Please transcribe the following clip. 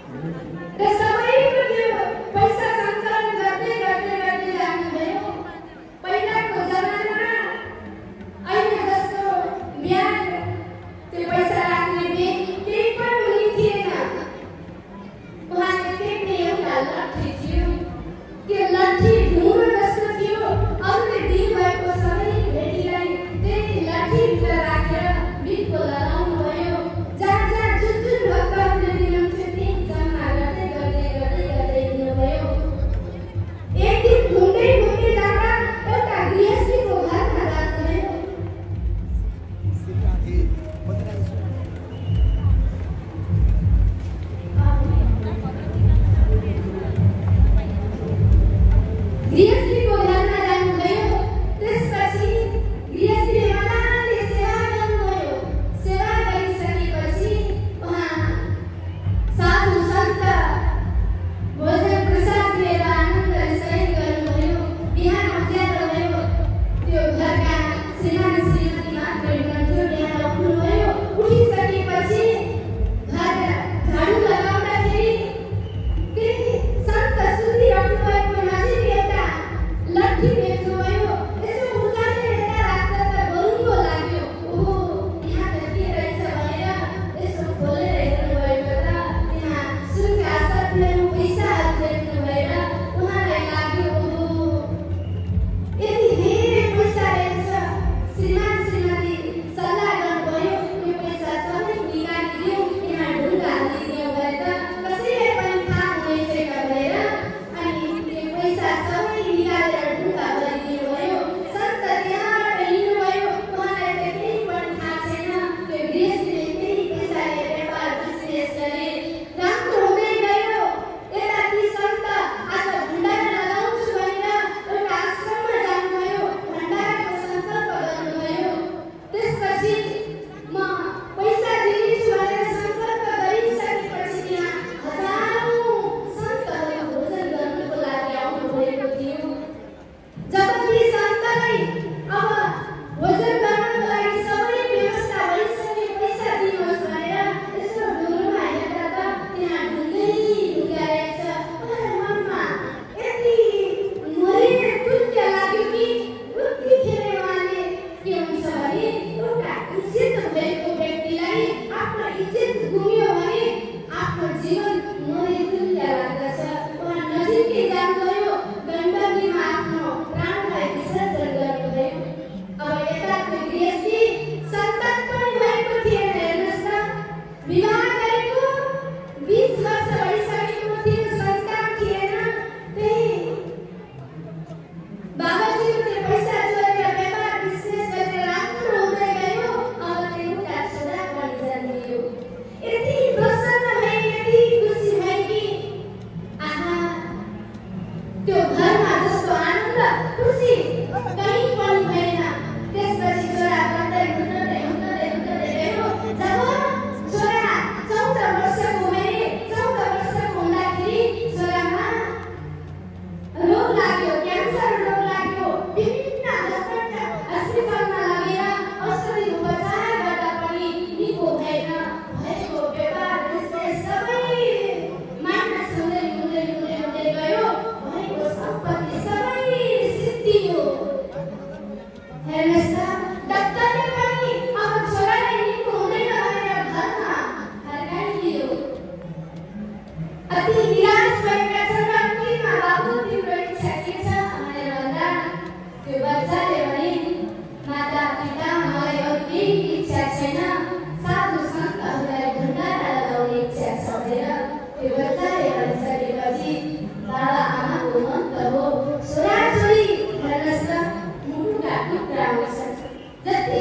र सबैको त्यो पैसा सङ्कलन गर्दै गर्दै गर्दै जानुभयो। पहिलाको जमानामा अहिले जस्तो ब्याङ्क त्यो पैसा राख्ने ब्याङ्क केही पनि हुने थिएन। उहाँले टेक्ने एउटा लट्ठी थियो, त्यो लट्ठी ढुङ्रो जस्तो थियो। अरूले दिनुभएको सबै भेटीलाई त्यही लट्ठीभित्र राखेर बिटको लगाउनु भयो। जहाँ जहाँ जुन जुन भक्तहरूले दिनुहुन्थ्यो त्यही जम्मा गर्दै गर्दै गर्दै गर्दै हिँड्नुभयो। एक दिन घुम्दै घुम्दै जाँदा एउटा गृहस्थीको घरमा जानुभयो। गृहस्थीको घरमा जानुभयो। त्यसपछि गृहस्थीले मजाले सेवा गर्नुभयो। सेवा गरिसकेपछि उहाँ साधु सन्त भोजन प्रसाद लिएर आनन्दले शयन गर्नुभयो। बिहान उज्यालो भयो। त्यो घरका श्रीमान श्रीमती मात्र हुनुहुन्थ्यो। बिहान उठ्नुभयो। उठिसकेपछि घर झाडु लगाउँदाखेरि त्यही सन्त सुतिरहनु भएको नजिक एउटा लट्ठी देख्नुभयो। यसो उचालेर हेर्दा राख्दा त बरुङ्गो लाग्यो। ओहो, यहाँ त के रहेछ भनेर यसो खोलेर हेर्नुभएको त त्यहाँ सुनका सट्टामा पैसाहरू देख्नुभएर उहाँलाई लाग्यो, ओहो, यति धेरै पैसा रहेछ। श्रीमान श्रीमती सल्लाह गर्नुभयो, यो पैसा सबै निकालिदियो, यहाँ ढुङ्गा हालिदियो भने त कसैलाई पनि थाहा हुने छैन भनेर अनि त्यो पैसा सबै निकालेर ढुङ्गा भरिदिनु भयो। सन्त त्यहाँबाट हिँड्नुभयो। उहाँलाई त केही पनि थाहा छैन। त्यो गृहस्थीले त्यही पैसाले व्यापार बिजनेस गरे। राम्रो हुँदै गयो। यता ती सन्त आज भण्डारा लगाउँछु भनेर एउटा आश्रममा जानुभयो। भण्डाराको सङ्कल्प गर्नुभयो। त्यसपछि म पैसा दिनेछु भनेर सङ्कल्प गरिसकेपछि त्यहाँ हजारौँ सन्तहरू भोजन गर्नुको लागि आउनुभएको थियो। जब ती सन्तलाई अब भोजन गर्नको लागि सबै व्यवस्था भइसक्यो, पैसा दिनुहोस् भनेर यसो ढुङ्ग्रोमा हेर्दा त त्यहाँ ढुङ्गै ढुङ्गा रहेछ। उहाँलाई मनमा यति मरिने तुल्य लाग्यो कि उतिखेर उहाँले के हुन्छ भने एउटा इज्जत भएको व्यक्तिलाई आफ्नो इज्जत गुम्यो भने आफ्नो जीवन मरे तुल्य लाग्दछ। उहाँ नजिकै जानुभयो। गण्डकीमा आफ्नो प्राणलाई विसर्जन गर्नुभयो। अब यताको गृहस्थी सन्तान पनि भएको थिएन। हेर्नुहोस् त, विवाह गरेको 20 वर्ष भइसकेको थियो, सन्तान थिएन। त्यही बाबाजीको त्यो पैसा जोडेर व्यापार बिजनेस गरेर राम्रो हुँदै गयो। अब त्यो एउटा छोरा पनि जन्मियो। यति प्रसन्न भए, यति खुसी भए कि आहा, त्यो घरमा जस्तो आनन्द खुसी कहीँ पनि भएन। त्यसपछि छोरा बढ्दै हुँदै हुँदै हुँदै गयो। जब छोरा 14 वर्षको भए, 14 वर्षको हुँदाखेरि छोरामा रोग लाग्यो, क्यान्सर रोग लाग्यो। विभिन्न अस्पतालमा लगेर औषधि उपचार गर्दा पनि निको भएन। भएको व्यापार बिजनेस सबै माइनस हुँदै हुँदै हुँदै हुँदै गयो। भएको सम्पत्ति सबै सिद्धियो। हेर्नुहोस् त, डाक्टरले पनि अब छोराले निको हुँदैन भनेर घरमा फर्काइदियो। अति निराश भएका छोरा किमा बाबु तिम्रो इच्छा के छ भनेर भन्दा त्यो बच्चाले भने, माता पिता मलाई अरू केही इच्छा छैन, साधु सन्तहरूलाई भण्डारा लगाउने इच्छा छ भनेर त्यो बच्चाले भनिसकेपछि बाबा आमाको मन त हो, छोरा छोरी हेर्नुहोस् त मुटुका टुक्रा हुन्छन्। जति